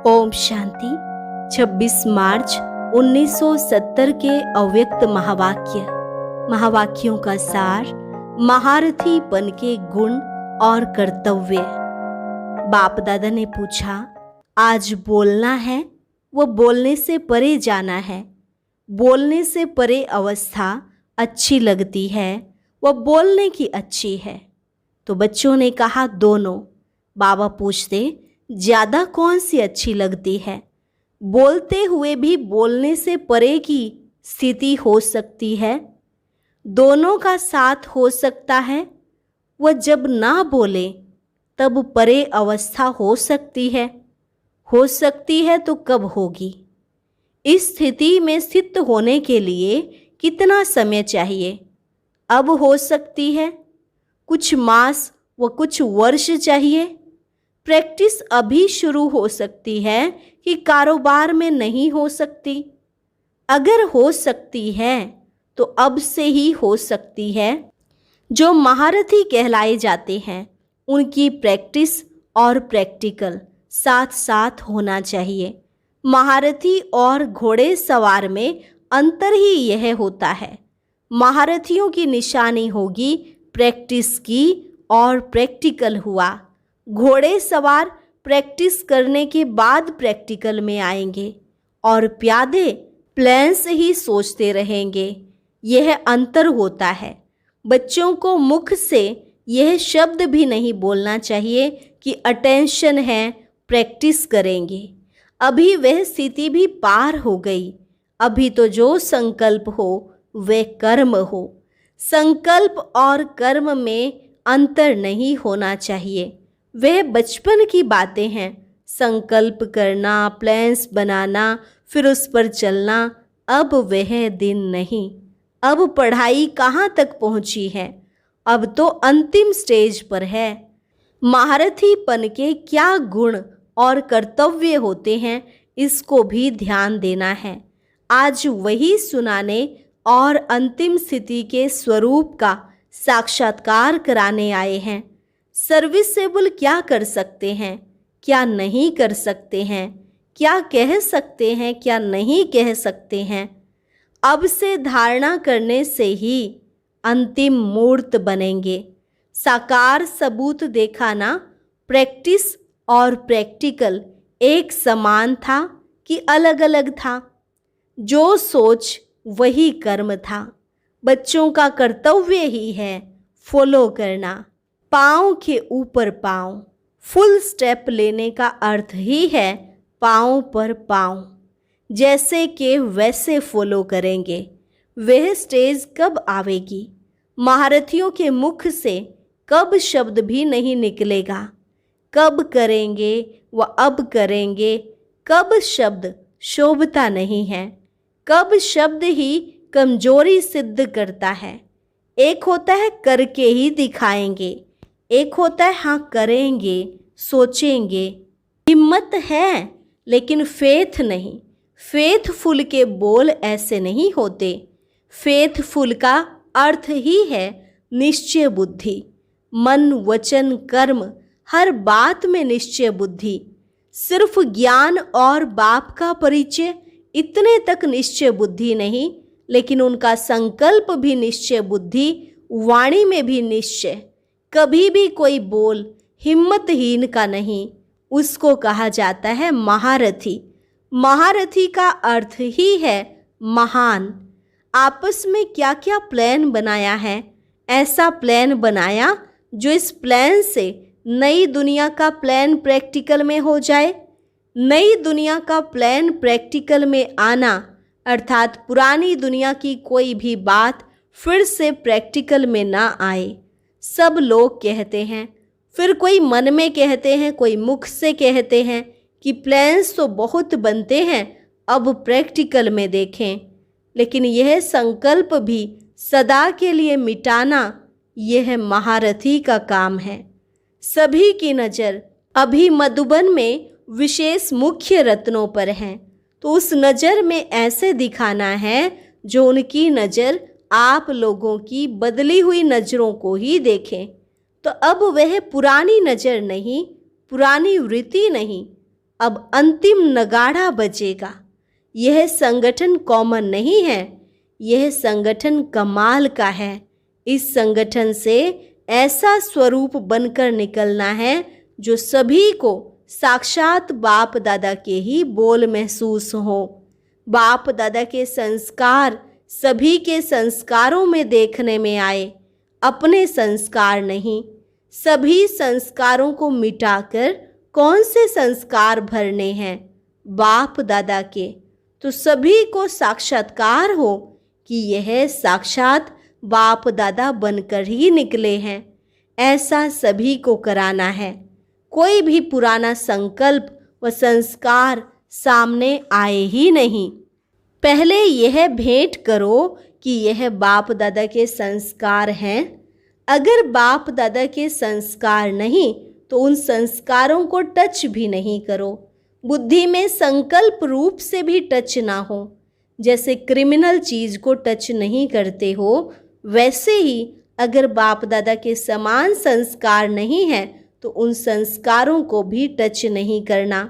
ओम शांति। 26 मार्च 1970 के अव्यक्त महावाक्यों का सार, महारथीपन के गुण और कर्तव्य। बाप दादा ने पूछा, आज बोलना है वो बोलने से परे जाना है। बोलने से परे अवस्था अच्छी लगती है, वह बोलने की अच्छी है। तो बच्चों ने कहा दोनों। बाबा पूछते, ज़्यादा कौन सी अच्छी लगती है? बोलते हुए भी बोलने से परे की स्थिति हो सकती है, दोनों का साथ हो सकता है। वह जब ना बोले तब परे अवस्था हो सकती है तो कब होगी? इस स्थिति में स्थित होने के लिए कितना समय चाहिए? अब हो सकती है, कुछ मास व कुछ वर्ष चाहिए। प्रैक्टिस अभी शुरू हो सकती है कि कारोबार में नहीं हो सकती। अगर हो सकती है तो अब से ही हो सकती है। जो महारथी कहलाए जाते हैं उनकी प्रैक्टिस और प्रैक्टिकल साथ साथ होना चाहिए। महारथी और घोड़े सवार में अंतर ही यह होता है। महारथियों की निशानी होगी प्रैक्टिस की और प्रैक्टिकल हुआ। घोड़े सवार प्रैक्टिस करने के बाद प्रैक्टिकल में आएंगे और प्यादे प्लान से ही सोचते रहेंगे। यह अंतर होता है। बच्चों को मुख से यह शब्द भी नहीं बोलना चाहिए कि अटेंशन है, प्रैक्टिस करेंगे। अभी वह स्थिति भी पार हो गई। अभी तो जो संकल्प हो वह कर्म हो। संकल्प और कर्म में अंतर नहीं होना चाहिए। वह बचपन की बातें हैं। संकल्प करना, प्लान्स बनाना, फिर उस पर चलना, अब वह दिन नहीं। अब पढ़ाई कहाँ तक पहुँची है? अब तो अंतिम स्टेज पर है। महारथीपन के क्या गुण और कर्तव्य होते हैं, इसको भी ध्यान देना है। आज वही सुनाने और अंतिम स्थिति के स्वरूप का साक्षात्कार कराने आए हैं। सर्विसेबल क्या कर सकते हैं, क्या नहीं कर सकते हैं, क्या कह सकते हैं, क्या नहीं कह सकते हैं। अब से धारणा करने से ही अंतिम मूर्त बनेंगे। साकार सबूत देखा ना? प्रैक्टिस और प्रैक्टिकल एक समान था कि अलग अलग था? जो सोच वही कर्म था। बच्चों का कर्तव्य ही है फॉलो करना। पाँव के ऊपर पाँव, फुल स्टेप लेने का अर्थ ही है पाँव पर पाँव। जैसे कि वैसे फॉलो करेंगे। वह स्टेज कब आवेगी? महारथियों के मुख से कब शब्द भी नहीं निकलेगा। कब करेंगे व अब करेंगे। कब शब्द शोभता नहीं है। कब शब्द ही कमजोरी सिद्ध करता है। एक होता है करके ही दिखाएंगे, एक होता है हाँ करेंगे, सोचेंगे। हिम्मत है लेकिन फेथ नहीं। फेथफुल के बोल ऐसे नहीं होते। फेथफुल का अर्थ ही है निश्चय बुद्धि। मन, वचन, कर्म, हर बात में निश्चय बुद्धि। सिर्फ ज्ञान और बाप का परिचय, इतने तक निश्चय बुद्धि नहीं, लेकिन उनका संकल्प भी निश्चय बुद्धि, वाणी में भी निश्चय। कभी भी कोई बोल हिम्मतहीन का नहीं, उसको कहा जाता है महारथी। महारथी का अर्थ ही है महान। आपस में क्या क्या प्लान बनाया है? ऐसा प्लान बनाया जो इस प्लान से नई दुनिया का प्लान प्रैक्टिकल में हो जाए। नई दुनिया का प्लान प्रैक्टिकल में आना अर्थात पुरानी दुनिया की कोई भी बात फिर से प्रैक्टिकल में ना आए। सब लोग कहते हैं, फिर कोई मन में कहते हैं, कोई मुख से कहते हैं कि प्लान्स तो बहुत बनते हैं, अब प्रैक्टिकल में देखें। लेकिन यह संकल्प भी सदा के लिए मिटाना, यह महारथी का काम है। सभी की नज़र अभी मधुबन में विशेष मुख्य रत्नों पर है, तो उस नज़र में ऐसे दिखाना है जो उनकी नज़र आप लोगों की बदली हुई नज़रों को ही देखें। तो अब वह पुरानी नज़र नहीं, पुरानी वृत्ति नहीं, अब अंतिम नगाड़ा बजेगा। यह संगठन कॉमन नहीं है, यह संगठन कमाल का है। इस संगठन से ऐसा स्वरूप बनकर निकलना है जो सभी को साक्षात बाप दादा के ही बोल महसूस हो। बाप दादा के संस्कार सभी के संस्कारों में देखने में आए, अपने संस्कार नहीं। सभी संस्कारों को मिटाकर कौन से संस्कार भरने हैं? बाप दादा के। तो सभी को साक्षात्कार हो कि यह साक्षात बाप दादा बनकर ही निकले हैं। ऐसा सभी को कराना है। कोई भी पुराना संकल्प व संस्कार सामने आए ही नहीं। पहले यह भेंट करो कि यह बाप दादा के संस्कार हैं। अगर बाप दादा के संस्कार नहीं तो उन संस्कारों को टच भी नहीं करो। बुद्धि में संकल्प रूप से भी टच ना हो। जैसे क्रिमिनल चीज को टच नहीं करते हो, वैसे ही अगर बाप दादा के समान संस्कार नहीं है तो उन संस्कारों को भी टच नहीं करना।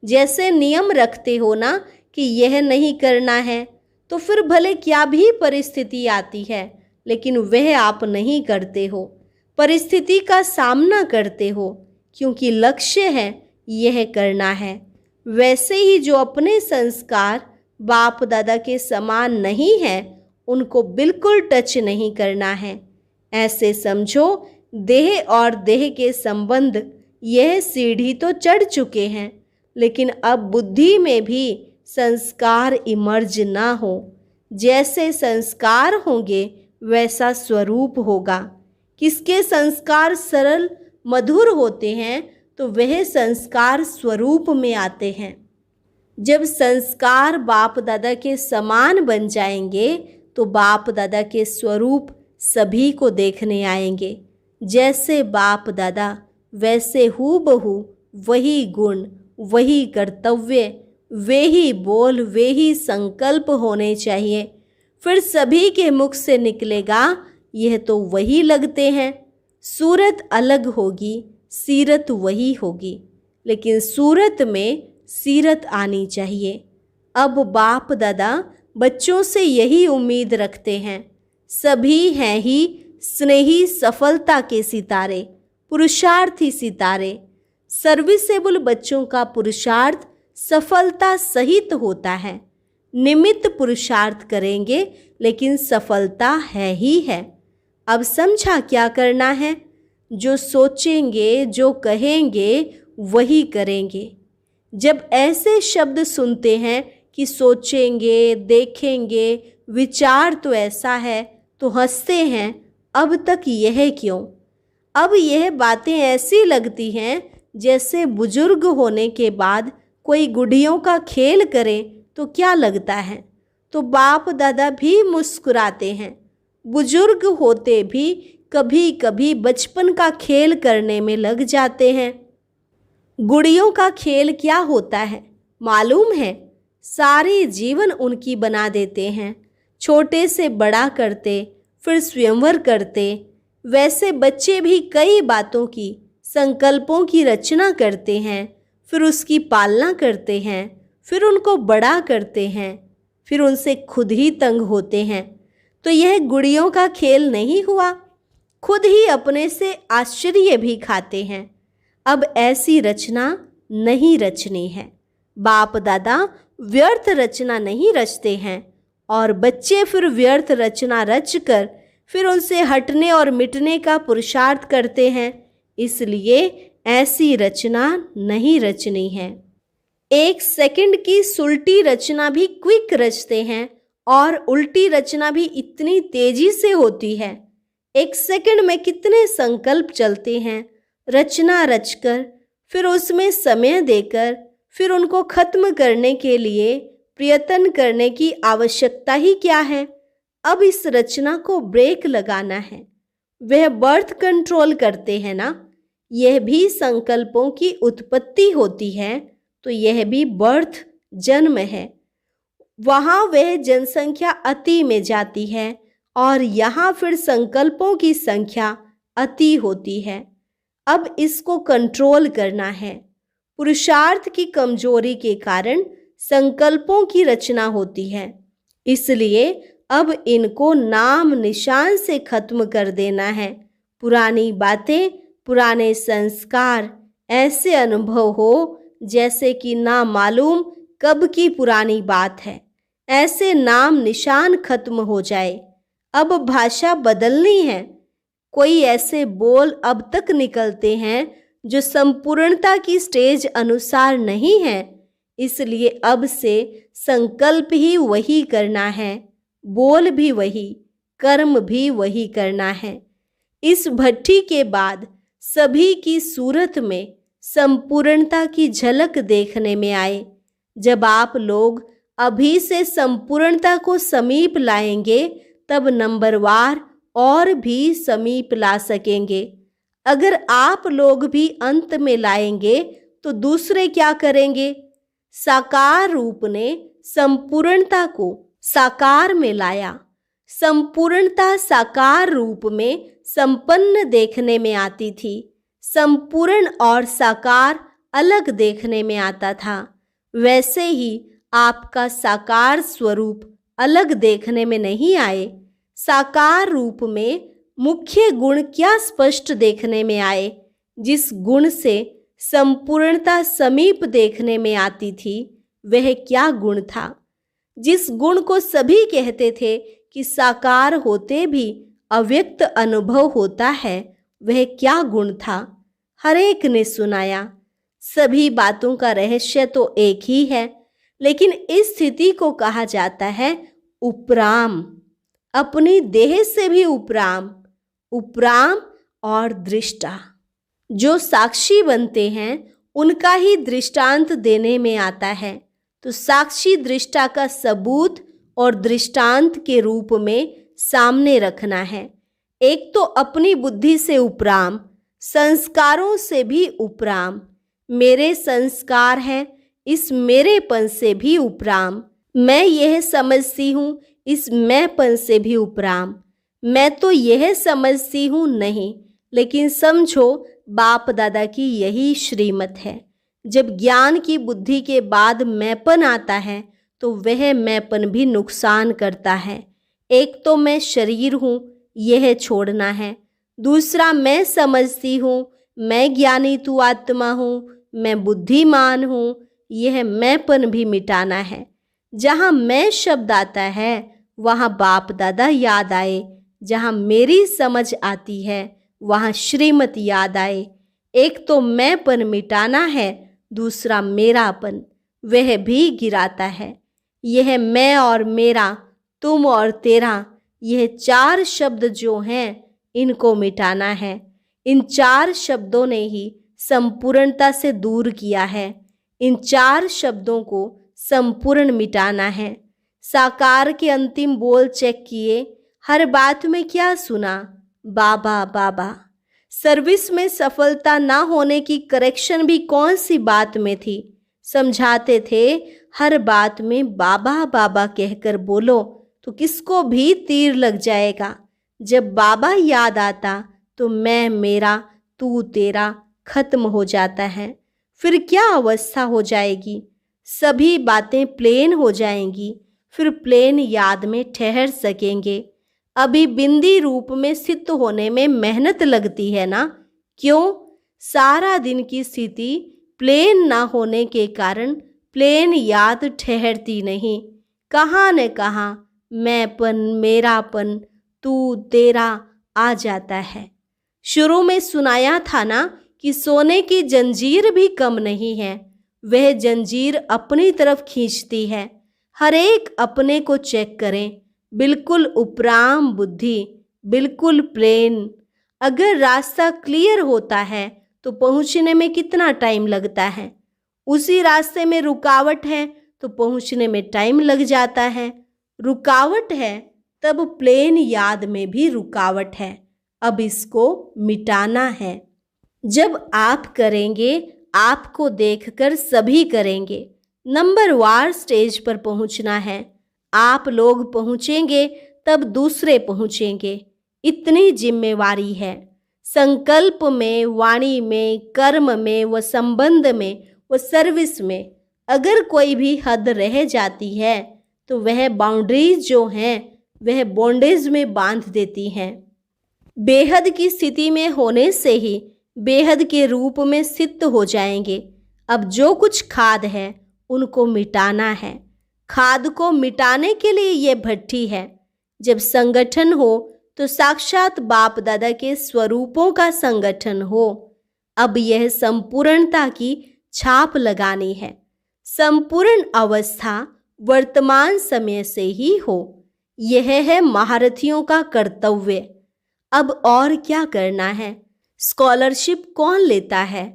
जैसे नियम रखते हो ना कि यह नहीं करना है, तो फिर भले क्या भी परिस्थिति आती है लेकिन वह आप नहीं करते हो, परिस्थिति का सामना करते हो, क्योंकि लक्ष्य है यह करना है। वैसे ही जो अपने संस्कार बाप दादा के समान नहीं है उनको बिल्कुल टच नहीं करना है। ऐसे समझो देह और देह के संबंध यह सीढ़ी तो चढ़ चुके हैं, लेकिन अब बुद्धि में भी संस्कार इमर्ज ना हो। जैसे संस्कार होंगे वैसा स्वरूप होगा। किसके संस्कार सरल मधुर होते हैं तो वह संस्कार स्वरूप में आते हैं। जब संस्कार बाप दादा के समान बन जाएंगे तो बाप दादा के स्वरूप सभी को देखने आएंगे। जैसे बाप दादा वैसे हूबहू वही गुण, वही कर्तव्य, वे ही बोल, वे ही संकल्प होने चाहिए। फिर सभी के मुख से निकलेगा यह तो वही लगते हैं। सूरत अलग होगी, सीरत वही होगी, लेकिन सूरत में सीरत आनी चाहिए। अब बाप दादा बच्चों से यही उम्मीद रखते हैं। सभी हैं ही स्नेही सफलता के सितारे, पुरुषार्थी सितारे। सर्विसेबल बच्चों का पुरुषार्थ सफलता सहित होता है। निमित्त पुरुषार्थ करेंगे लेकिन सफलता है ही है। अब समझा क्या करना है? जो सोचेंगे, जो कहेंगे वही करेंगे। जब ऐसे शब्द सुनते हैं कि सोचेंगे, देखेंगे, विचार तो ऐसा है, तो हंसते हैं। अब तक यह क्यों? अब यह बातें ऐसी लगती हैं जैसे बुजुर्ग होने के बाद कोई गुड़ियों का खेल करे तो क्या लगता है। तो बाप दादा भी मुस्कुराते हैं। बुजुर्ग होते भी कभी कभी बचपन का खेल करने में लग जाते हैं। गुड़ियों का खेल क्या होता है मालूम है? सारे जीवन उनकी बना देते हैं। छोटे से बड़ा करते, फिर स्वयंवर करते। वैसे बच्चे भी कई बातों की, संकल्पों की रचना करते हैं, फिर उसकी पालना करते हैं, फिर उनको बड़ा करते हैं, फिर उनसे खुद ही तंग होते हैं। तो यह गुड़ियों का खेल नहीं हुआ? खुद ही अपने से आश्चर्य भी खाते हैं। अब ऐसी रचना नहीं रचनी है। बाप दादा व्यर्थ रचना नहीं रचते हैं और बच्चे फिर व्यर्थ रचना रचकर फिर उनसे हटने और मिटने का पुरुषार्थ करते हैं। इसलिए ऐसी रचना नहीं रचनी है। 1 सेकंड की सुलटी रचना भी क्विक रचते हैं और उल्टी रचना भी इतनी तेजी से होती है। 1 सेकंड में कितने संकल्प चलते हैं। रचना रचकर फिर उसमें समय देकर फिर उनको खत्म करने के लिए प्रयत्न करने की आवश्यकता ही क्या है। अब इस रचना को ब्रेक लगाना है। वह बर्थ कंट्रोल करते हैं ना, यह भी संकल्पों की उत्पत्ति होती है, तो यह भी बर्थ जन्म है। वहाँ वह जनसंख्या अति में जाती है और यहाँ फिर संकल्पों की संख्या अति होती है। अब इसको कंट्रोल करना है। पुरुषार्थ की कमजोरी के कारण संकल्पों की रचना होती है। इसलिए अब इनको नाम निशान से खत्म कर देना है। पुरानी बातें, पुराने संस्कार, ऐसे अनुभव हो जैसे कि ना मालूम कब की पुरानी बात है। ऐसे नाम निशान खत्म हो जाए। अब भाषा बदलनी है। कोई ऐसे बोल अब तक निकलते हैं जो संपूर्णता की स्टेज अनुसार नहीं है। इसलिए अब से संकल्प ही वही करना है, बोल भी वही, कर्म भी वही करना है। इस भट्ठी के बाद सभी की सूरत में संपूर्णता की झलक देखने में आए। जब आप लोग अभी से संपूर्णता को समीप लाएंगे तब नंबरवार और भी समीप ला सकेंगे। अगर आप लोग भी अंत में लाएंगे तो दूसरे क्या करेंगे? साकार रूप ने संपूर्णता को साकार में लाया। संपूर्णता साकार रूप में संपन्न देखने में आती थी। संपूर्ण और साकार अलग देखने में आता था। वैसे ही आपका साकार स्वरूप अलग देखने में नहीं आए। साकार रूप में मुख्य गुण क्या स्पष्ट देखने में आए? जिस गुण से संपूर्णता समीप देखने में आती थी, वह क्या गुण था? जिस गुण को सभी कहते थे कि साकार होते भी अव्यक्त अनुभव होता है, वह क्या गुण था? हर एक ने सुनाया। सभी बातों का रहस्य तो एक ही है, लेकिन इस स्थिति को कहा जाता है उपराम। अपनी देह से भी उपराम, उपराम और दृष्टा। जो साक्षी बनते हैं उनका ही दृष्टांत देने में आता है। तो साक्षी दृष्टा का सबूत और दृष्टांत के रूप में सामने रखना है। एक तो अपनी बुद्धि से उपराम, संस्कारों से भी उपराम। मेरे संस्कार हैं, इस मेरेपन से भी उपराम। मैं यह समझती हूँ, इस मैंपन से भी उपराम। मैं तो यह समझती हूँ नहीं, लेकिन समझो बाप दादा की यही श्रीमत है। जब ज्ञान की बुद्धि के बाद मैंपन आता है तो वह मैंपन भी नुकसान करता है। एक तो मैं शरीर हूँ, यह छोड़ना है। दूसरा, मैं समझती हूँ, मैं ज्ञानी तू आत्मा हूँ, मैं बुद्धिमान हूँ, यह मैंपन भी मिटाना है। जहाँ मैं शब्द आता है वहाँ बाप दादा याद आए। जहाँ मेरी समझ आती है वहाँ श्रीमत याद आए। एक तो मैंपन मिटाना है, दूसरा मेरापन, वह भी गिराता है। यह मैं और मेरा, तुम और तेरा, यह चार शब्द जो हैं, इनको मिटाना है। इन चार शब्दों ने ही संपूर्णता से दूर किया है। इन चार शब्दों को संपूर्ण मिटाना है। साकार के अंतिम बोल चेक किए। हर बात में क्या सुना? बाबा बाबा। सर्विस में सफलता ना होने की करेक्शन भी कौन सी बात में थी? समझाते थे हर बात में बाबा बाबा कहकर बोलो तो किसको भी तीर लग जाएगा। जब बाबा याद आता तो मैं मेरा, तू तेरा खत्म हो जाता है। फिर क्या अवस्था हो जाएगी? सभी बातें प्लेन हो जाएंगी। फिर प्लेन याद में ठहर सकेंगे। अभी बिंदी रूप में स्थित होने में मेहनत लगती है ना? क्यों? सारा दिन की स्थिति प्लेन ना होने के कारण प्लेन याद ठहरती नहीं। कहाँ न कहाँ मैंपन, मेरापन, तू तेरा आ जाता है। शुरू में सुनाया था ना कि सोने की जंजीर भी कम नहीं है। वह जंजीर अपनी तरफ खींचती है। हर एक अपने को चेक करें। बिल्कुल उपराम बुद्धि, बिल्कुल प्लेन। अगर रास्ता क्लियर होता है तो पहुंचने में कितना टाइम लगता है? उसी रास्ते में रुकावट है तो पहुंचने में टाइम लग जाता है। रुकावट है तब प्लेन याद में भी रुकावट है। अब इसको मिटाना है। जब आप करेंगे, आपको देखकर सभी करेंगे। नंबरवार स्टेज पर पहुंचना है। आप लोग पहुंचेंगे तब दूसरे पहुंचेंगे। इतनी जिम्मेवारी है। संकल्प में, वाणी में, कर्म में व संबंध में वो सर्विस में अगर कोई भी हद रह जाती है तो वह बाउंड्रीज जो हैं वह बॉन्डेज में बांध देती हैं। बेहद की स्थिति में होने से ही बेहद के रूप में सिद्ध हो जाएंगे। अब जो कुछ खाद है उनको मिटाना है। खाद को मिटाने के लिए ये भट्ठी है। जब संगठन हो तो साक्षात बाप दादा के स्वरूपों का संगठन हो। अब यह संपूर्णता की छाप लगानी है। संपूर्ण अवस्था वर्तमान समय से ही हो, यह है महारथियों का कर्तव्य। अब और क्या करना है? स्कॉलरशिप कौन लेता है?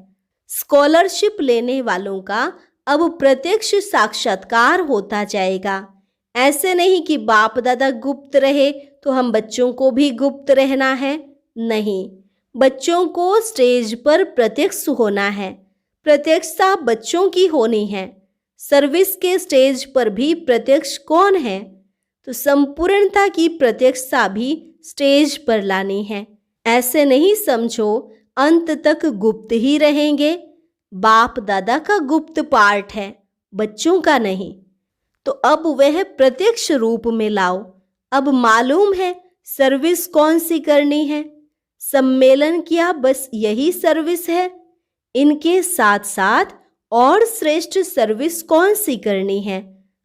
स्कॉलरशिप लेने वालों का अब प्रत्यक्ष साक्षात्कार होता जाएगा। ऐसे नहीं कि बाप दादा गुप्त रहे तो हम बच्चों को भी गुप्त रहना है। नहीं, बच्चों को स्टेज पर प्रत्यक्ष होना है। प्रत्यक्षता बच्चों की होनी है। सर्विस के स्टेज पर भी प्रत्यक्ष कौन है? तो संपूर्णता की प्रत्यक्षता भी स्टेज पर लानी है। ऐसे नहीं समझो अंत तक गुप्त ही रहेंगे। बाप दादा का गुप्त पार्ट है, बच्चों का नहीं। तो अब वह प्रत्यक्ष रूप में लाओ। अब मालूम है सर्विस कौन सी करनी है। सम्मेलन क्या बस यही सर्विस है? इनके साथ साथ और श्रेष्ठ सर्विस कौन सी करनी है?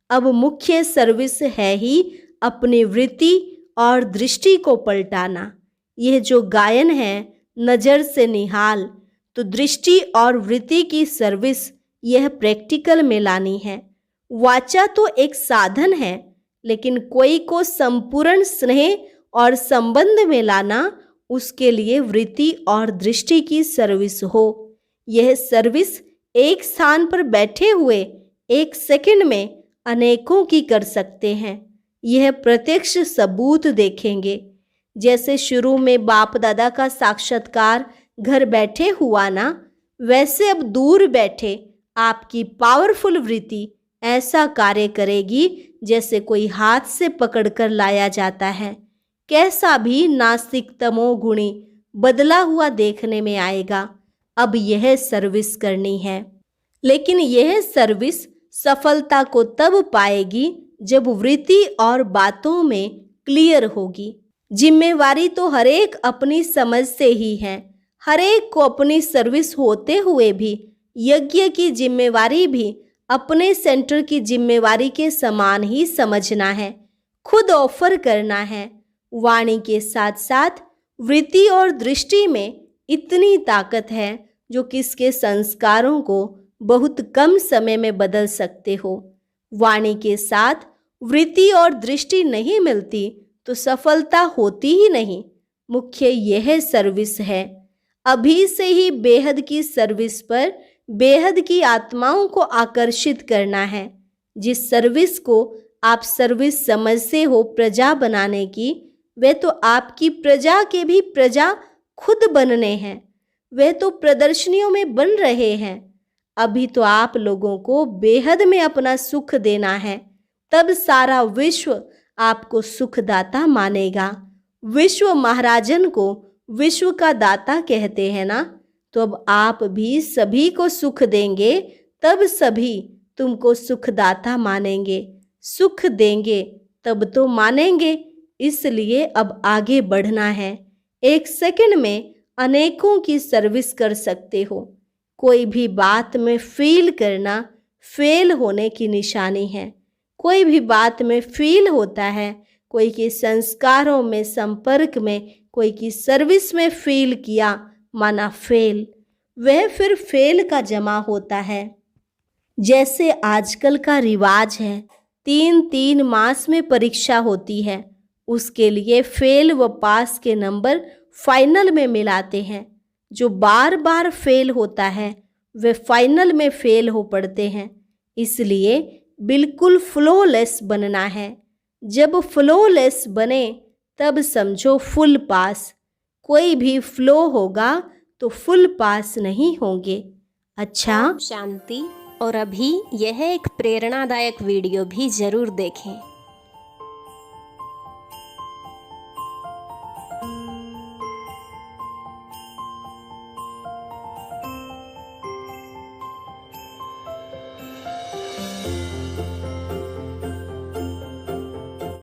अब मुख्य सर्विस है ही अपनी वृत्ति और दृष्टि को पलटाना। यह जो गायन है नज़र से निहाल, तो दृष्टि और वृत्ति की सर्विस यह प्रैक्टिकल में लानी है। वाचा तो एक साधन है, लेकिन कोई को संपूर्ण स्नेह और संबंध में लाना, उसके लिए वृत्ति और दृष्टि की सर्विस हो। यह सर्विस एक स्थान पर बैठे हुए एक सेकंड में अनेकों की कर सकते हैं। यह प्रत्यक्ष सबूत देखेंगे। जैसे शुरू में बाप दादा का साक्षात्कार घर बैठे हुआ ना, वैसे अब दूर बैठे आपकी पावरफुल वृत्ति ऐसा कार्य करेगी जैसे कोई हाथ से पकड़कर लाया जाता है। कैसा भी नास्तिक तमोगुणी बदला हुआ देखने में आएगा। अब यह सर्विस करनी है, लेकिन यह सर्विस सफलता को तब पाएगी जब वृत्ति और बातों में क्लियर होगी। जिम्मेवारी तो हरेक अपनी समझ से ही है। हरेक को अपनी सर्विस होते हुए भी यज्ञ की जिम्मेवारी भी अपने सेंटर की जिम्मेवारी के समान ही समझना है। खुद ऑफर करना है। वाणी के साथ साथ वृत्ति और दृष्टि में इतनी ताकत है जो किसके संस्कारों को बहुत कम समय में बदल सकते हो। वाणी के साथ वृत्ति और दृष्टि नहीं मिलती तो सफलता होती ही नहीं। मुख्य यह सर्विस है। अभी से ही बेहद की सर्विस पर बेहद की आत्माओं को आकर्षित करना है। जिस सर्विस को आप सर्विस समझते हो प्रजा बनाने की, वे तो आपकी प्रजा के भी प्रजा खुद बनने हैं। वे तो प्रदर्शनियों में बन रहे हैं। अभी तो आप लोगों को बेहद में अपना सुख देना है, तब सारा विश्व आपको सुखदाता मानेगा। विश्व महाराजन को विश्व का दाता कहते हैं ना, तो अब आप भी सभी को सुख देंगे, तब सभी तुमको सुखदाता मानेंगे। सुख देंगे तब तो मानेंगे। इसलिए अब आगे बढ़ना है। एक सेकंड में अनेकों की सर्विस कर सकते हो। कोई भी बात में फील करना फेल होने की निशानी है। कोई भी बात में फील होता है, कोई के संस्कारों में संपर्क में, कोई की सर्विस में फील किया, माना फेल। वह फिर फेल का जमा होता है। जैसे आजकल का रिवाज है, 3-3 मास में परीक्षा होती है। उसके लिए फेल व पास के नंबर फाइनल में मिलाते हैं। जो बार बार फेल होता है वे फाइनल में फेल हो पड़ते हैं। इसलिए बिल्कुल फ्लोलेस बनना है। जब फ्लोलेस बने तब समझो फुल पास। कोई भी फ्लो होगा तो फुल पास नहीं होंगे। अच्छा, शांति। और अभी यह एक प्रेरणादायक वीडियो भी जरूर देखें।